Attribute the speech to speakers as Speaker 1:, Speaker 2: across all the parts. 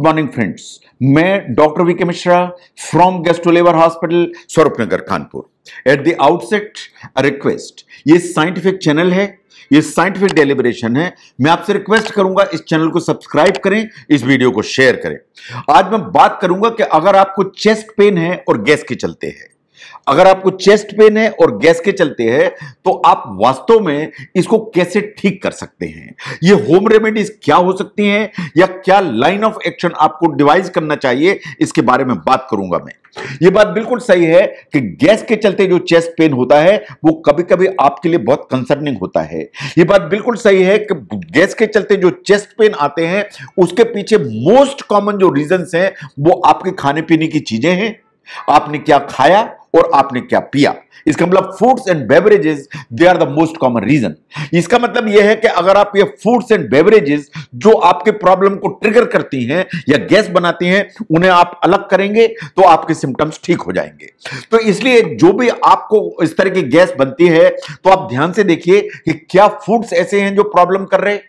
Speaker 1: Morning friends, मैं doctor VK Mishra from gastroliver hospital Swaroopnagar Kanpur. At the outset request, ये scientific channel है, ये scientific deliberation है। मैं आपसे रिक्वेस्ट करूंगा इस चैनल को सब्सक्राइब करें, इस वीडियो को शेयर करें। आज मैं बात करूंगा कि अगर आपको चेस्ट पेन है और गैस के चलते हैं, अगर आपको चेस्ट पेन है और गैस के चलते हैं, तो आप वास्तव में इसको कैसे ठीक कर सकते हैं। ये होम रेमेडीज क्या हो सकती हैं या क्या लाइन ऑफ एक्शन आपको डिवाइस करना चाहिए, इसके बारे में बात करूंगा मैं। ये बात बिल्कुल सही है कि गैस के चलते जो चेस्ट पेन होता है वो कभी कभी आपके लिए बहुत कंसर्निंग होता है। ये बात बिल्कुल सही है कि गैस के चलते जो चेस्ट पेन आते हैं उसके पीछे मोस्ट कॉमन जो रीजंस हैं वो आपके खाने पीने की चीजें हैं, आपने क्या खाया और आपने क्या पिया। इसका मतलब foods and beverages they are the most common reason. इसका मतलब यह है कि अगर आप ये फूड्स एंड बेवरेजेस जो आपके प्रॉब्लम को ट्रिगर करती हैं या गैस बनाती हैं, उन्हें आप अलग करेंगे तो आपके सिम्टम्स ठीक हो जाएंगे। तो इसलिए जो भी आपको इस तरह की गैस बनती है तो आप ध्यान से देखिए कि क्या फूड्स ऐसे हैं जो प्रॉब्लम कर रहे हैं,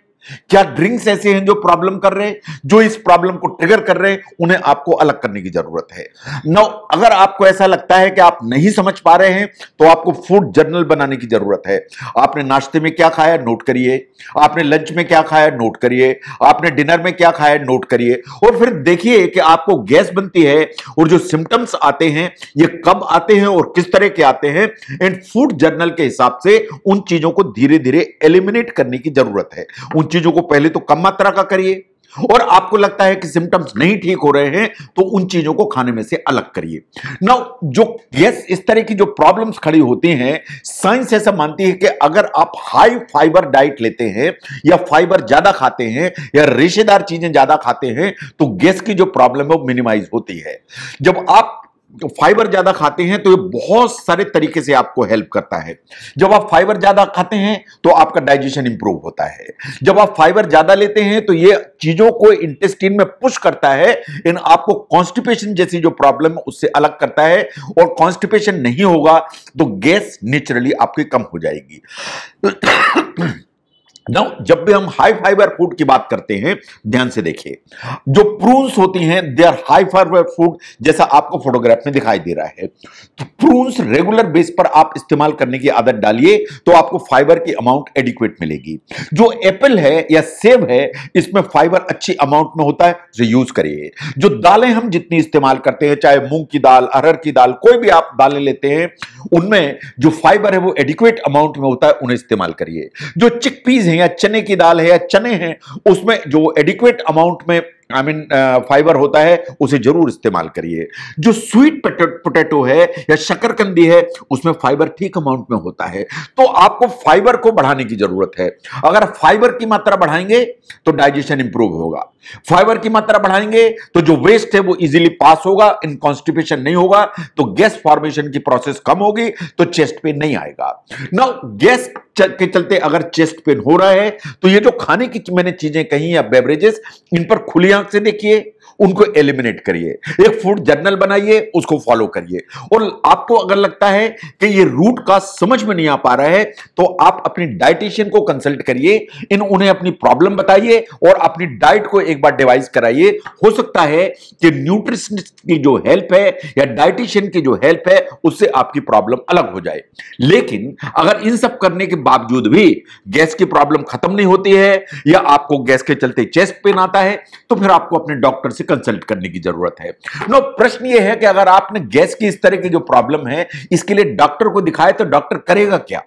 Speaker 1: क्या ड्रिंक्स ऐसे हैं जो प्रॉब्लम कर रहे हैं, जो इस प्रॉब्लम को ट्रिगर कर रहे हैं, उन्हें आपको अलग करने की जरूरत है। नाउ अगर आपको ऐसा लगता है कि आप नहीं समझ पा रहे हैं तो आपको फूड जर्नल बनाने की जरूरत है। आपने नाश्ते में क्या खाया नोट करिए, आपने लंच में क्या खाया नोट करिए, आपने डिनर में क्या खाया नोट करिए, और फिर देखिए कि आपको गैस बनती है और जो सिम्टम्स आते हैं ये कब आते हैं और किस तरह के आते हैं। एंड फूड जर्नल के हिसाब से उन चीजों को धीरे धीरे एलिमिनेट करने की जरूरत है। उन चीजों को पहले तो कम मात्रा का करिए, और आपको लगता है कि सिम्टम्स नहीं ठीक हो रहे हैं तो उन चीजों को खाने में से अलग करिए। नाउ जो गैस इस तरह की जो प्रॉब्लम्स खड़ी होती हैं, साइंस ऐसा मानती है कि अगर आप हाई फाइबर डाइट लेते हैं या फाइबर ज्यादा खाते हैं या रेशेदार चीजें ज्यादा खाते हैं तो गैस की जो प्रॉब्लम है वो मिनिमाइज होती है। जब आप फाइबर ज्यादा खाते हैं तो ये बहुत सारे तरीके से आपको हेल्प करता है। जब आप फाइबर ज्यादा खाते हैं तो आपका डाइजेशन इंप्रूव होता है। जब आप फाइबर ज्यादा लेते हैं तो ये चीजों को इंटेस्टाइन में पुश करता है, इन आपको कॉन्स्टिपेशन जैसी जो प्रॉब्लम है उससे अलग करता है, और कॉन्स्टिपेशन नहीं होगा तो गैस नेचुरली आपकी कम हो जाएगी। नाउ जब भी हम हाई फाइबर फूड की बात करते हैं, ध्यान से देखिए, जो प्रून्स होती हैं they are high fibre food, जैसा आपको फोटोग्राफ में दिखाई दे रहा है। तो प्रून्स रेगुलर बेस पर आप इस्तेमाल करने की आदत डालिए तो आपको फाइबर की अमाउंट एडिक्वेट मिलेगी। जो एप्पल है या सेब है इसमें फाइबर अच्छी अमाउंट में होता है, उसे यूज करिए। जो दालें हम जितनी इस्तेमाल करते हैं, चाहे मूंग की दाल, अरहर की दाल, कोई भी आप दालें लेते हैं, उनमें जो फाइबर है वो एडिक्वेट अमाउंट में होता है, उन्हें इस्तेमाल करिए। जो चिकपीस या चने की दाल है या चने हैं, उसमें जो एडिक्वेट अमाउंट में फाइबर होता है उसे जरूर इस्तेमाल करिए। जो स्वीट पोटैटो है या शकरकंदी है उसमें फाइबर ठीक अमाउंट में होता है, तो आपको फाइबर को बढ़ाने की जरूरत है। अगर फाइबर की मात्रा बढ़ाएंगे तो डाइजेशन इंप्रूव होगा, फाइबर की मात्रा बढ़ाएंगे तो जो वेस्ट है वो इजीली पास होगा, इन कॉन्स्टिपेशन नहीं होगा, तो गैस फॉर्मेशन की प्रोसेस कम होगी, तो चेस्ट पेन नहीं आएगा। नाउ गैस के चलते अगर चेस्ट पेन हो रहा है तो ये जो खाने की मैंने चीजें कही या बेवरेजेस, इन पर खुली आंख से देखिए, उनको एलिमिनेट करिए, एक फूड जर्नल बनाइए, उसको फॉलो करिए। और आपको अगर लगता है कि ये रूट का समझ में नहीं आ पा रहा है तो आप अपनी डाइटिशियन को कंसल्ट करिए, उन्हें अपनी प्रॉब्लम बताइए और अपनी डाइट को एक बार डिवाइस कराइए। हो सकता है कि न्यूट्रिशनिस्ट की जो हेल्प है या डाइटिशियन की जो हेल्प है उससे आपकी प्रॉब्लम अलग हो जाए। लेकिन अगर इन सब करने के बावजूद भी गैस की प्रॉब्लम खत्म नहीं होती है या आपको गैस के चलते चेस्ट पेन आता है तो फिर आपको अपने डॉक्टर से कंसल्ट करने की जरूरत है। नो, प्रश्न यह है कि अगर आपने गैस की इस तरह की जो प्रॉब्लम है इसके लिए डॉक्टर को दिखाए तो डॉक्टर करेगा क्या?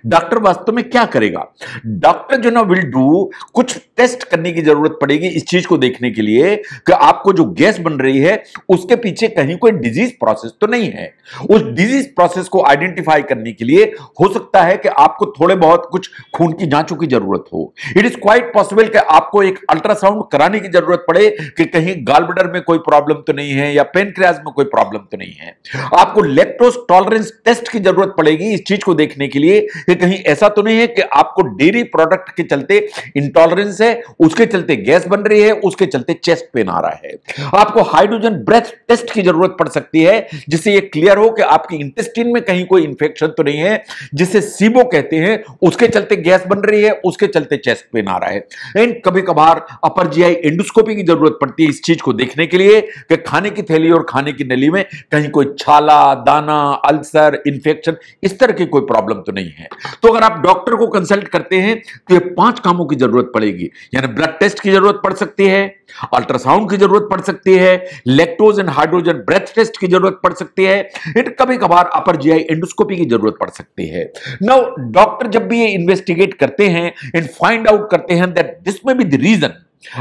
Speaker 1: डॉक्टर वास्तव में क्या करेगा? डॉक्टर जो ना विल डू, कुछ टेस्ट करने की जरूरत पड़ेगी इस चीज को देखने के लिए कि आपको जो गैस बन रही है उसके पीछे कहीं कोई डिजीज प्रोसेस तो नहीं है। उस डिजीज प्रोसेस को आइडेंटिफाई करने के लिए हो सकता है कि आपको थोड़े बहुत कुछ खून की जांचों की जरूरत हो। इट इज क्वाइट पॉसिबल कि आपको एक अल्ट्रासाउंड कराने की जरूरत पड़े कि कहीं गॉलब्लैडर में कोई प्रॉब्लम तो नहीं है या पेनक्रियाज में कोई प्रॉब्लम तो नहीं है। आपको लैक्टोज टॉलरेंस टेस्ट की जरूरत पड़ेगी इस चीज को देखने के लिए कि कहीं ऐसा तो नहीं है कि आपको डेयरी प्रोडक्ट के चलते इंटॉलरेंस है, उसके चलते गैस बन रही है, उसके चलते चेस्ट पेन आ रहा है। आपको हाइड्रोजन ब्रेथ टेस्ट की जरूरत पड़ सकती है जिससे यह क्लियर हो कि आपकी इंटेस्टाइन में कहीं कोई इंफेक्शन तो नहीं है, जिसे सीबो कहते हैं, उसके चलते गैस बन रही है, उसके चलते चेस्ट पेन आ रहा है। एंड कभी कभार अपर जीआई एंडोस्कोपी की जरूरत पड़ती है इस चीज को देखने के लिए कि खाने की थैली और खाने की नली में कहीं कोई छाला, दाना, अल्सर, इंफेक्शन, इस तरह की कोई प्रॉब्लम तो नहीं है। तो अगर आप डॉक्टर को कंसल्ट करते हैं तो ये 5 कामों की जरूरत पड़ेगी, यानी ब्लड टेस्ट की जरूरत पड़ सकती है, अल्ट्रासाउंड की जरूरत पड़ सकती है, lactose and hydrogen breath test की जरूरत पड़ सकती है, कभी कभार अपर जीआई एंडोस्कोपी की जरूरत पड़ सकती है। नाउ डॉक्टर जब भी ये इन्वेस्टिगेट करते हैं एंड फाइंड आउट करते हैं दैट दिस में बी द रीजन,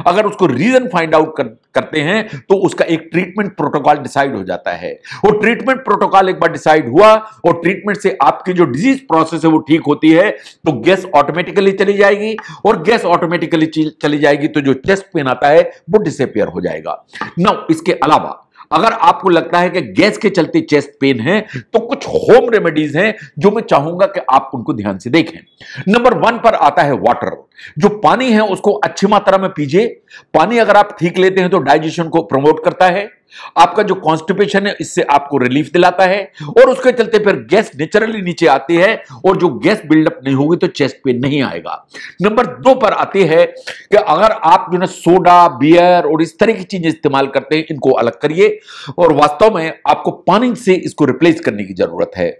Speaker 1: अगर उसको रीजन फाइंड आउट करते हैं तो उसका एक ट्रीटमेंट प्रोटोकॉल डिसाइड हो जाता है। वो ट्रीटमेंट प्रोटोकॉल एक बार डिसाइड हुआ और ट्रीटमेंट से आपकी जो डिजीज प्रोसेस है वो ठीक होती है तो गैस ऑटोमेटिकली चली जाएगी, और गैस ऑटोमेटिकली चली जाएगी तो जो चेस्ट पेन आता है वो डिसअपीयर हो जाएगा। नाउ इसके अलावा अगर आपको लगता है कि गैस के चलते चेस्ट पेन है तो कुछ होम रेमेडीज हैं जो मैं चाहूंगा कि आप उनको ध्यान से देखें। नंबर 1 पर आता है वाटर। जो पानी है उसको अच्छी मात्रा में पीजिए। पानी अगर आप ठीक लेते हैं तो डाइजेशन को प्रमोट करता है, आपका जो कॉन्स्टिपेशन है इससे आपको रिलीफ दिलाता है, और उसके चलते फिर गैस नेचुरली नीचे आती है, और जो गैस बिल्डअप नहीं होगी तो चेस्ट पेन नहीं आएगा। नंबर 2 पर आती है कि अगर आप जो है सोडा, बियर और इस तरह की चीजें इस्तेमाल करते हैं, इनको अलग करिए, और वास्तव में आपको पानी से इसको रिप्लेस करने की जरूरत है।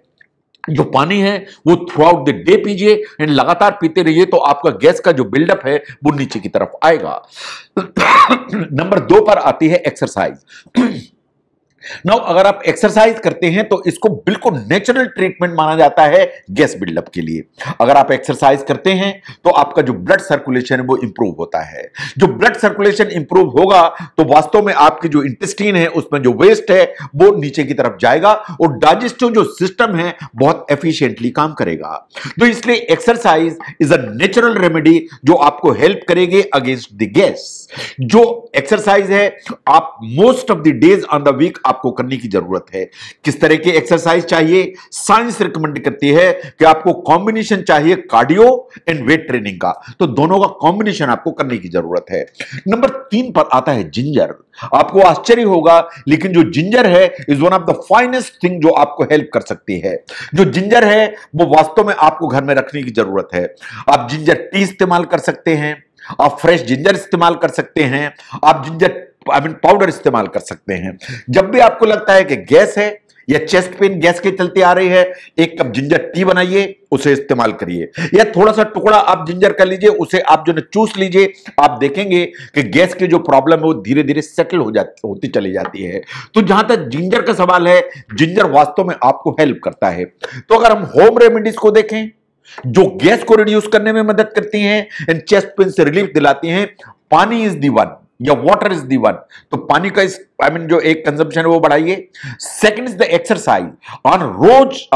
Speaker 1: जो पानी है वो थ्रू आउट द डे पीजिए एंड लगातार पीते रहिए तो आपका गैस का जो बिल्डअप है वो नीचे की तरफ आएगा। नंबर 2 पर आती है एक्सरसाइज। नाउ अगर आप एक्सरसाइज करते हैं तो इसको बिल्कुल नेचुरल ट्रीटमेंट माना जाता है गैस बिल्डअप के लिए। अगर आप एक्सरसाइज करते हैं तो आपका जो ब्लड सर्कुलेशन है वो इंप्रूव होता है। जो ब्लड सर्कुलेशन इंप्रूव होगा तो वास्तव में आपकी जो इंटेस्टाइन है उसमें जो वेस्ट है वो नीचे की तरफ जाएगा, और डाइजेस्टिव जो सिस्टम है बहुत एफिशिएंटली काम करेगा। तो इसलिए exercise is a natural remedy जो आपको हेल्प करेगी अगेंस्ट द गैस। जो एक्सरसाइज है आप most of the days on the week आपको करने की जरूरत है। किस तरह की एक्सरसाइज चाहिए? साइंस रिकमेंड करती है कि आपको कॉम्बिनेशन चाहिए कार्डियो एंड वेट ट्रेनिंग का, तो दोनों का कॉम्बिनेशन आपको करने की जरूरत है। नंबर 3 पर आता है जिंजर। आपको आश्चर्य होगा लेकिन जो जिंजर है is one of the finest thing जो आपको हेल्प कर सकती है। जो जिंजर है वो वास्तव में आपको घर में रखने की जरूरत है। आप जिंजर टी इस्तेमाल कर सकते हैं, आप फ्रेश जिंजर इस्तेमाल कर सकते हैं, आप जिंजर पाउडर इस्तेमाल कर सकते हैं। जब भी आपको लगता है कि गैस है या चेस्ट पेन गैस के चलते आ रही है, 1 कप जिंजर टी बनाइए, उसे इस्तेमाल करिए, या थोड़ा सा टुकड़ा आप जिंजर कर लीजिए, उसे आप जो है चूस लीजिए। आप देखेंगे कि गैस की जो प्रॉब्लम है वो धीरे धीरे सेटल होती चली जाती है। तो जहां तक जिंजर का सवाल है, जिंजर वास्तव में आपको हेल्प करता है। तो अगर हम होम रेमेडीज को देखें जो गैस को रिड्यूस करने में मदद करती हैं एंड चेस्ट पेन से रिलीफ दिलाती हैं, पानी इज दी वन या वाटर इज दी वन। तो पानी का जो एक कंजम्पशन है वो बढ़ाइए। Second is the exercise. On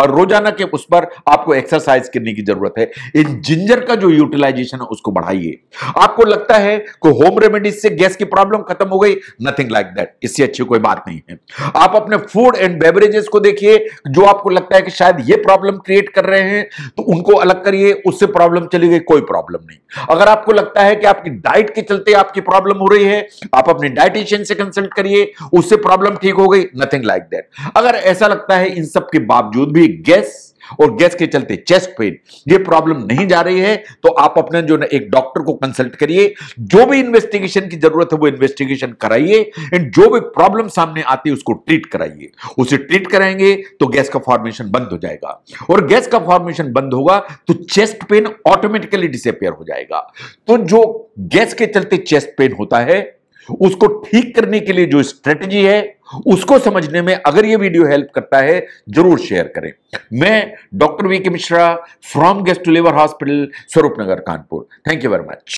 Speaker 1: रोजाना के उस पर आपको एक्सरसाइज करने की जरूरत है। इन जिंजर का जो यूटिलाइजेशन है उसको बढ़ाइए। आपको लगता है कि होम रेमेडीज से गैस की प्रॉब्लम खत्म हो गई, नथिंग लाइक दैट, इससे अच्छी कोई बात नहीं है। आप अपने फूड एंड बेवरेजेस को देखिए, जो आपको लगता है कि शायद ये प्रॉब्लम क्रिएट कर रहे हैं तो उनको अलग करिए, उससे प्रॉब्लम चली गई, कोई प्रॉब्लम नहीं। अगर आपको लगता है कि आपकी डाइट के चलते आपकी प्रॉब्लम हो रही है, आप अपने डाइटिशियन से कंसल्ट करिए, उससे प्रॉब्लम ठीक हो गई, नथिंग लाइक दैट। अगर ऐसा लगता है इन सब के बावजूद भी गैस और गैस के चलते चेस्ट पेन ये प्रॉब्लम नहीं जा रही है, तो आप अपने जो ना एक डॉक्टर को कंसल्ट करिए। जो भी इन्वेस्टिगेशन की जरूरत है वो इन्वेस्टिगेशन कराइए, एंड जो भी प्रॉब्लम सामने आती है उसको ट्रीट कराइए। उसे ट्रीट कराएंगे तो गैस का फॉर्मेशन बंद हो जाएगा, और गैस का फॉर्मेशन बंद होगा तो चेस्ट पेन ऑटोमेटिकली डिसअपीयर हो जाएगा। तो जो गैस के चलते चेस्ट पेन होता है उसको ठीक करने के लिए जो स्ट्रेटजी है उसको समझने में अगर ये वीडियो हेल्प करता है जरूर शेयर करें। मैं doctor VK Mishra from gastro liver hospital, Swaroop Nagar, Kanpur. Thank you very much.